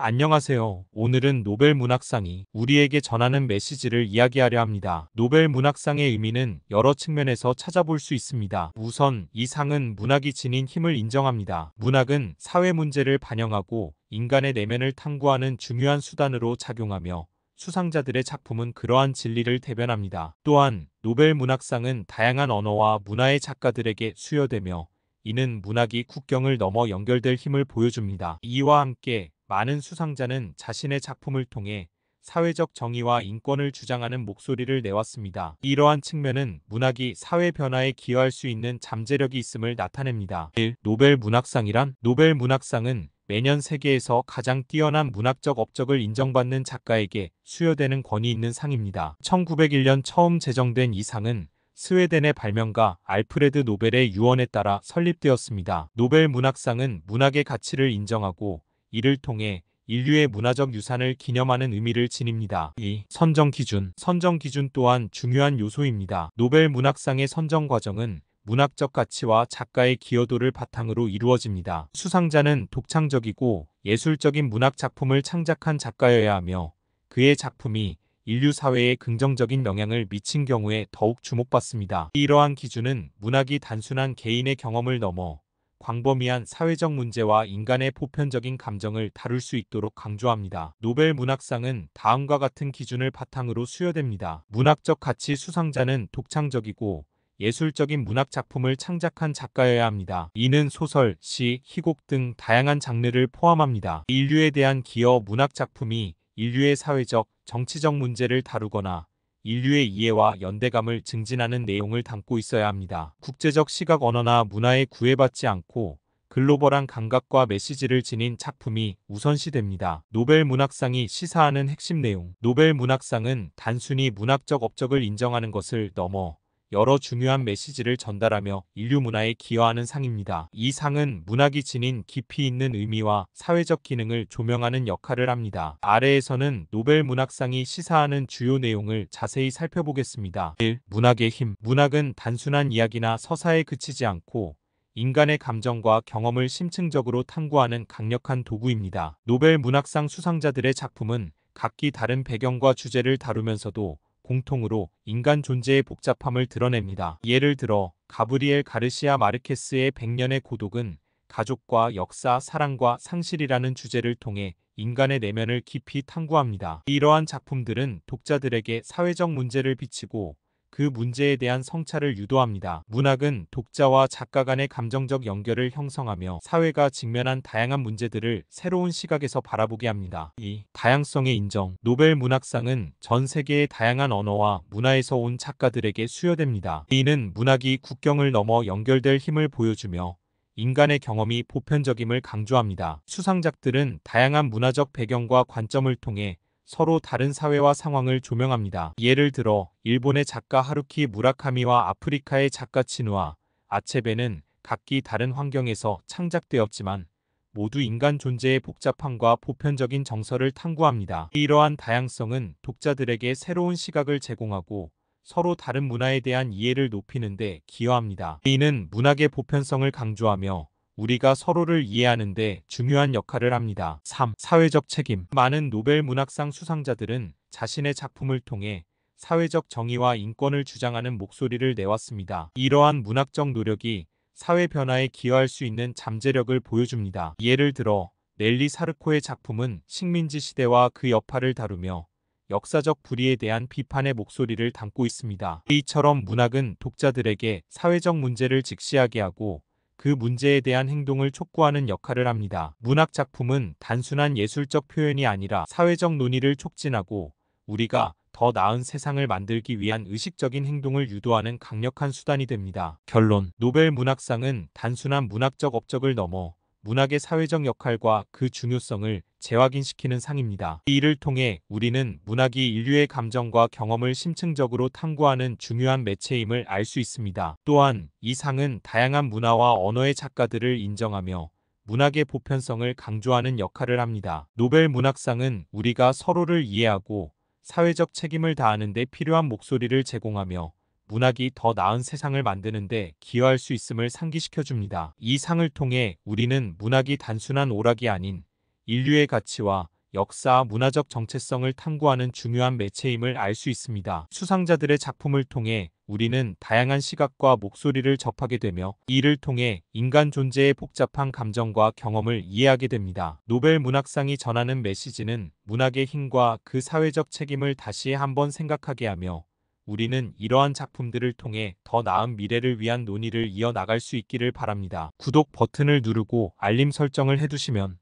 안녕하세요. 오늘은 노벨 문학상이 우리에게 전하는 메시지를 이야기하려 합니다. 노벨 문학상의 의미는 여러 측면에서 찾아볼 수 있습니다. 우선 이 상은 문학이 지닌 힘을 인정합니다. 문학은 사회 문제를 반영하고 인간의 내면을 탐구하는 중요한 수단으로 작용하며 수상자들의 작품은 그러한 진리를 대변합니다. 또한 노벨 문학상은 다양한 언어와 문화의 작가들에게 수여되며 이는 문학이 국경을 넘어 연결될 힘을 보여줍니다. 이와 함께 많은 수상자는 자신의 작품을 통해 사회적 정의와 인권을 주장하는 목소리를 내왔습니다. 이러한 측면은 문학이 사회 변화에 기여할 수 있는 잠재력이 있음을 나타냅니다. 1. 노벨 문학상이란 노벨 문학상은 매년 세계에서 가장 뛰어난 문학적 업적을 인정받는 작가에게 수여되는 권위 있는 상입니다. 1901년 처음 제정된 이 상은 스웨덴의 발명가 알프레드 노벨의 유언에 따라 설립되었습니다. 노벨 문학상은 문학의 가치를 인정하고 이를 통해 인류의 문화적 유산을 기념하는 의미를 지닙니다. 2. 선정 기준. 선정 기준 또한 중요한 요소입니다. 노벨 문학상의 선정 과정은 문학적 가치와 작가의 기여도를 바탕으로 이루어집니다. 수상자는 독창적이고 예술적인 문학 작품을 창작한 작가여야 하며 그의 작품이 인류 사회에 긍정적인 영향을 미친 경우에 더욱 주목받습니다. 이러한 기준은 문학이 단순한 개인의 경험을 넘어 광범위한 사회적 문제와 인간의 보편적인 감정을 다룰 수 있도록 강조합니다. 노벨 문학상은 다음과 같은 기준을 바탕으로 수여됩니다. 문학적 가치. 수상자는 독창적이고 예술적인 문학 작품을 창작한 작가여야 합니다. 이는 소설, 시, 희곡 등 다양한 장르를 포함합니다. 인류에 대한 기여. 문학 작품이 인류의 사회적, 정치적 문제를 다루거나 인류의 이해와 연대감을 증진하는 내용을 담고 있어야 합니다. 국제적 시각. 언어나 문화에 구애받지 않고 글로벌한 감각과 메시지를 지닌 작품이 우선시됩니다. 노벨 문학상이 시사하는 핵심 내용. 노벨 문학상은 단순히 문학적 업적을 인정하는 것을 넘어 여러 중요한 메시지를 전달하며 인류 문화에 기여하는 상입니다. 이 상은 문학이 지닌 깊이 있는 의미와 사회적 기능을 조명하는 역할을 합니다. 아래에서는 노벨 문학상이 시사하는 주요 내용을 자세히 살펴보겠습니다. 1. 문학의 힘. 문학은 단순한 이야기나 서사에 그치지 않고 인간의 감정과 경험을 심층적으로 탐구하는 강력한 도구입니다. 노벨 문학상 수상자들의 작품은 각기 다른 배경과 주제를 다루면서도 공통으로 인간 존재의 복잡함을 드러냅니다. 예를 들어 가브리엘 가르시아 마르케스의 100년의 고독은 가족과 역사, 사랑과 상실이라는 주제를 통해 인간의 내면을 깊이 탐구합니다. 이러한 작품들은 독자들에게 사회적 문제를 비치고 그 문제에 대한 성찰을 유도합니다. 문학은 독자와 작가 간의 감정적 연결을 형성하며 사회가 직면한 다양한 문제들을 새로운 시각에서 바라보게 합니다. 2. 다양성의 인정. 노벨 문학상은 전 세계의 다양한 언어와 문화에서 온 작가들에게 수여됩니다. 이는 문학이 국경을 넘어 연결될 힘을 보여주며 인간의 경험이 보편적임을 강조합니다. 수상작들은 다양한 문화적 배경과 관점을 통해 서로 다른 사회와 상황을 조명합니다. 예를 들어 일본의 작가 하루키 무라카미와 아프리카의 작가 치누아 아체베는 각기 다른 환경에서 창작되었지만 모두 인간 존재의 복잡함과 보편적인 정서를 탐구합니다. 이러한 다양성은 독자들에게 새로운 시각을 제공하고 서로 다른 문화에 대한 이해를 높이는 데 기여합니다. 이는 문학의 보편성을 강조하며 우리가 서로를 이해하는 데 중요한 역할을 합니다. 3. 사회적 책임. 많은 노벨 문학상 수상자들은 자신의 작품을 통해 사회적 정의와 인권을 주장하는 목소리를 내왔습니다. 이러한 문학적 노력이 사회 변화에 기여할 수 있는 잠재력을 보여줍니다. 예를 들어 넬리 사르코의 작품은 식민지 시대와 그 여파를 다루며 역사적 불의에 대한 비판의 목소리를 담고 있습니다. 이처럼 문학은 독자들에게 사회적 문제를 직시하게 하고 그 문제에 대한 행동을 촉구하는 역할을 합니다. 문학 작품은 단순한 예술적 표현이 아니라 사회적 논의를 촉진하고 우리가 더 나은 세상을 만들기 위한 의식적인 행동을 유도하는 강력한 수단이 됩니다. 결론. 노벨 문학상은 단순한 문학적 업적을 넘어 문학의 사회적 역할과 그 중요성을 재확인시키는 상입니다. 이를 통해 우리는 문학이 인류의 감정과 경험을 심층적으로 탐구하는 중요한 매체임을 알 수 있습니다. 또한 이 상은 다양한 문화와 언어의 작가들을 인정하며 문학의 보편성을 강조하는 역할을 합니다. 노벨 문학상은 우리가 서로를 이해하고 사회적 책임을 다하는 데 필요한 목소리를 제공하며 문학이 더 나은 세상을 만드는 데 기여할 수 있음을 상기시켜줍니다. 이 상을 통해 우리는 문학이 단순한 오락이 아닌 인류의 가치와 역사, 문화적 정체성을 탐구하는 중요한 매체임을 알 수 있습니다. 수상자들의 작품을 통해 우리는 다양한 시각과 목소리를 접하게 되며 이를 통해 인간 존재의 복잡한 감정과 경험을 이해하게 됩니다. 노벨 문학상이 전하는 메시지는 문학의 힘과 그 사회적 책임을 다시 한번 생각하게 하며 우리는 이러한 작품들을 통해 더 나은 미래를 위한 논의를 이어나갈 수 있기를 바랍니다. 구독 버튼을 누르고 알림 설정을 해두시면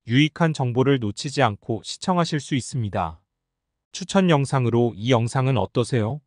유익한 정보를 놓치지 않고 시청하실 수 있습니다. 추천 영상으로 이 영상은 어떠세요?